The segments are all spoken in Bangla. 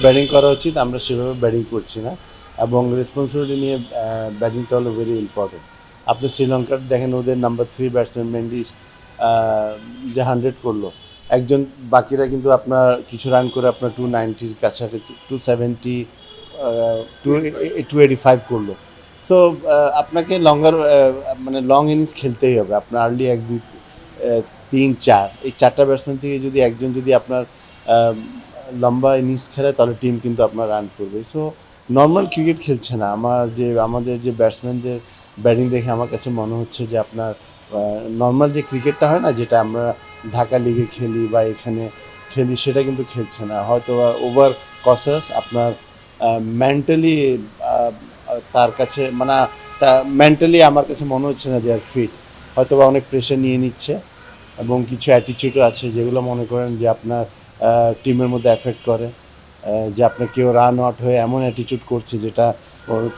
ব্যাটিং করা উচিত আমরা সেভাবে ব্যাটিং করছি না, এবং রেসপন্সিবিলিটি নিয়ে ব্যাটিংটা হলো ভেরি ইম্পর্টেন্ট। আপনি শ্রীলঙ্কার দেখেন, ওদের নাম্বার 3 ব্যাটসম্যান মেন্ডিস যে 100 করলো, একজন বাকিরা কিন্তু আপনার কিছু রান করে আপনার 290-র কাছাকাছি, 270, 285 করলো। সো আপনাকে মানে লং ইনিংস খেলতেই হবে। আপনার আর্লি 1, 2, 3, 4 এই 4টা ব্যাটসম্যান থেকে যদি একজন যদি আপনার লম্বা ইনিংস খেলে, তাহলে টিম কিন্তু আপনার রান করবে। সো নর্মাল ক্রিকেট খেলছে না। আমাদের যে ব্যাটসম্যানদের ব্যাটিং দেখে আমার কাছে মনে হচ্ছে যে আপনার নর্মাল যে ক্রিকেটটা হয় না, যেটা আমরা ঢাকা লিগে খেলি বা এখানে খেলি, সেটা কিন্তু খেলছে না। হয়তো ওভার কসাস, আপনার মেন্টালি তার কাছে মানে তা মেন্টালি আমার কাছে মনে হচ্ছে না দে আর ফিট। হয়তো বা অনেক প্রেশার নিয়ে নিচ্ছে, এবং কিছু অ্যাটিচিউডও আছে যেগুলো মনে করেন যে আপনার টিমের মধ্যে এফেক্ট করে, যে আপনার কেউ রান আউট হয়ে এমন অ্যাটিচিউড করছে যেটা,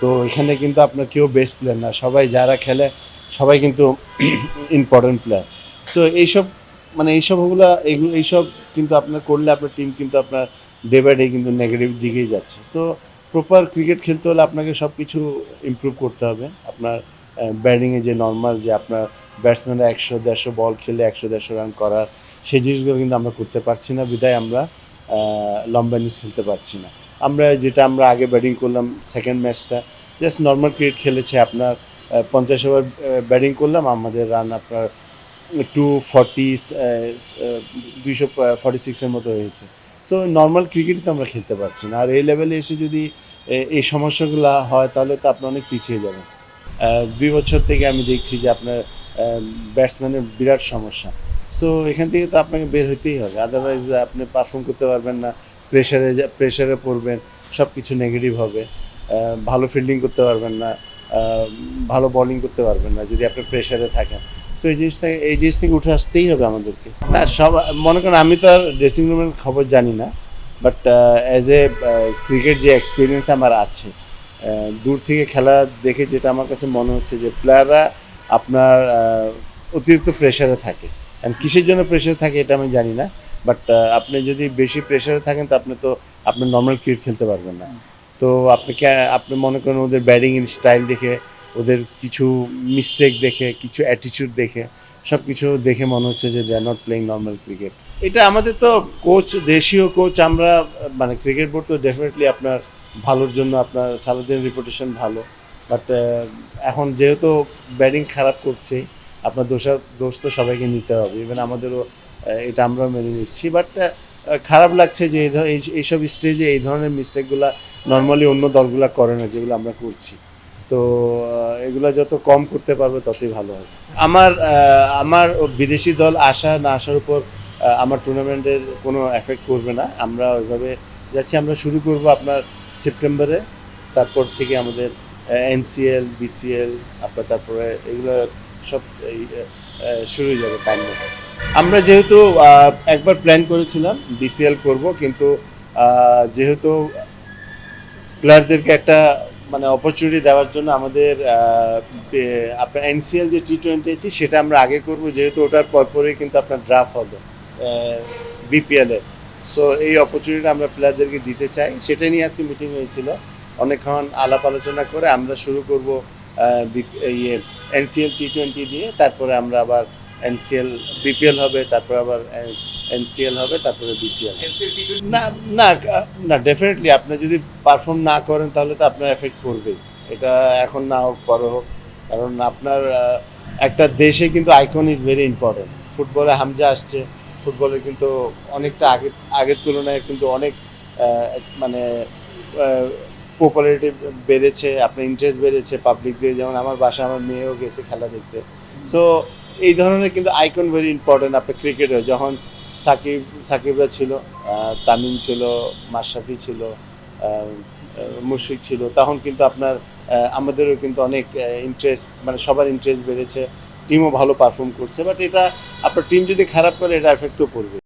তো এখানে কিন্তু আপনার কেউ বেস্ট প্লেয়ার না, সবাই যারা খেলে সবাই কিন্তু ইম্পর্টেন্ট প্লেয়ার। সো এইসব কিন্তু আপনার করলে আপনার টিম কিন্তু আপনার ডে বাই ডে কিন্তু নেগেটিভ দিকেই যাচ্ছে। সো প্রপার ক্রিকেট খেলতে হলে আপনাকে সব কিছু ইমপ্রুভ করতে হবে। আপনার ব্যাটিংয়ে যে নর্মাল যে আপনার ব্যাটসম্যানরা 100-150 বল খেলে 100-150 রান করার, সেই জিনিসগুলো কিন্তু আমরা করতে পারছি না, বিধায় আমরা লম্বা ইনিংস খেলতে পারছি না। আমরা আগে ব্যাটিং করলাম সেকেন্ড ম্যাচটা, জাস্ট নর্মাল ক্রিকেট খেলেছে আপনার 50 ওভার ব্যাটিং করলাম, আমাদের রান আপনার 246-এর মতো হয়েছে। সো নর্মাল ক্রিকেটই তো আমরা খেলতে পারছি না। আর এই লেভেলে এসে যদি এই সমস্যাগুলো হয়, তাহলে তো আপনি অনেক পিছিয়ে যাবেন। 2 বছর থেকে আমি দেখছি যে আপনার ব্যাটসম্যানের বিরাট সমস্যা। সো এখান থেকে তো আপনাকে বের হতেই হবে, আদারওয়াইজ আপনি পারফর্ম করতে পারবেন না। প্রেশারে পড়বেন, সব কিছু নেগেটিভ হবে। ভালো ফিল্ডিং করতে পারবেন না, ভালো বোলিং করতে পারবেন না যদি আপনি প্রেশারে থাকেন। সো এই জিনিস থেকে উঠে আসতেই হবে আমাদেরকে। না, মনে করেন আমি তো আর ড্রেসিং রুমের খবর জানি না, বাট অ্যাজ এ ক্রিকেট যে এক্সপিরিয়েন্স আমার আছে, দূর থেকে খেলা দেখে যেটা আমার কাছে মনে হচ্ছে যে প্লেয়াররা আপনার অতিরিক্ত প্রেশারে থাকে। অ্যান্ড কিসের জন্য প্রেশারে থাকে এটা আমি জানি না, বাট আপনি যদি বেশি প্রেশারে থাকেন, তো আপনি নর্মাল ক্রিকেট খেলতে পারবেন না। তো আপনি মনে করেন ওদের ব্যাটিংয়ের স্টাইল দেখে, ওদের কিছু মিস্টেক দেখে, কিছু অ্যাটিটিউড দেখে, সব কিছু দেখে মনে হচ্ছে যে they are not playing normal cricket. এটা আমাদের তো দেশীয় কোচ, আমরা মানে ক্রিকেট বোর্ড তো ডেফিনেটলি আপনার ভালোর জন্য, আপনার সালাউদ্দিনের রেপুটেশন ভালো, বাট এখন যেহেতু ব্যাটিং খারাপ করছে, আপনার দোষ তো সবাইকে নিতে হবে, ইভেন আমাদেরও এটা আমরাও মেনে নিচ্ছি। বাট খারাপ লাগছে যে এইসব স্টেজে এই ধরনের মিস্টেকগুলো নর্মালি অন্য দলগুলো করে না, যেগুলো আমরা করছি। তো এগুলো যত কম করতে পারবে ততই ভালো হবে। আমার বিদেশি দল আসা না আসার উপর আমার টুর্নামেন্টের কোনো এফেক্ট করবে না। আমরা ওইভাবে যাচ্ছি। আমরা শুরু করব আপনার সেপ্টেম্বরে, তারপর থেকে আমাদের এনসিএল, বিসিএল, আপনার তারপরে এগুলো সব শুরু হয়ে যাবে টাইম মতো। আমরা যেহেতু একবার প্ল্যান করেছিলাম বিসিএল করব, কিন্তু যেহেতু প্লেয়ারদেরকে একটা মানে অপরচুনিটি দেওয়ার জন্য আমাদের আপনার এনসিএল যে T20 আছে সেটা আমরা আগে করব, যেহেতু ওটার পরপরই কিন্তু আপনার ড্রাফট হবে বিপিএলে। সো এই অপরচুনিটিটা আমরা প্লেয়ারদেরকে দিতে চাই, সেটা নিয়ে আজকে মিটিং হয়েছিল। অনেকক্ষণ আলাপ আলোচনা করে আমরা শুরু করব এনসিএল T20 দিয়ে, তারপরে আমরা আবার এনসিএল বিপিএল হবে, তারপর আবার এনসিএল হবে, তারপরে বিসিএল। না না না, ডেফিনেটলি আপনি যদি পারফর্ম না করেন তাহলে তো আপনার এফেক্ট করবেই। এটা এখন না হোক, পরে হোক, কারণ আপনার একটা দেশে কিন্তু আইকন ইজ ভেরি ইম্পর্টেন্ট। ফুটবলে হামজা আসছে, ফুটবলে কিন্তু অনেকটা আগের তুলনায় কিন্তু অনেক মানে পপুলারিটি বেড়েছে, আপনার ইন্টারেস্ট বেড়েছে পাবলিক দিয়ে। যেমন আমার বাসায় আমার মেয়েও গেছে খেলা দেখতে। সো এই ধরনের কিন্তু আইকন ভেরি ইম্পর্টেন্ট আপনার ক্রিকেটে। যখন সাকিবরা ছিল, তামিম ছিল, মাশরাফি ছিল, মুশফিক ছিল, তখন কিন্তু আপনার আমাদেরও কিন্তু অনেক ইন্টারেস্ট, মানে সবার ইন্টারেস্ট বেড়েছে, টিমও ভালো পারফর্ম করছে। বাট এটা আপনার টিম যদি খারাপ করে, এটা এফেক্টও পড়বে।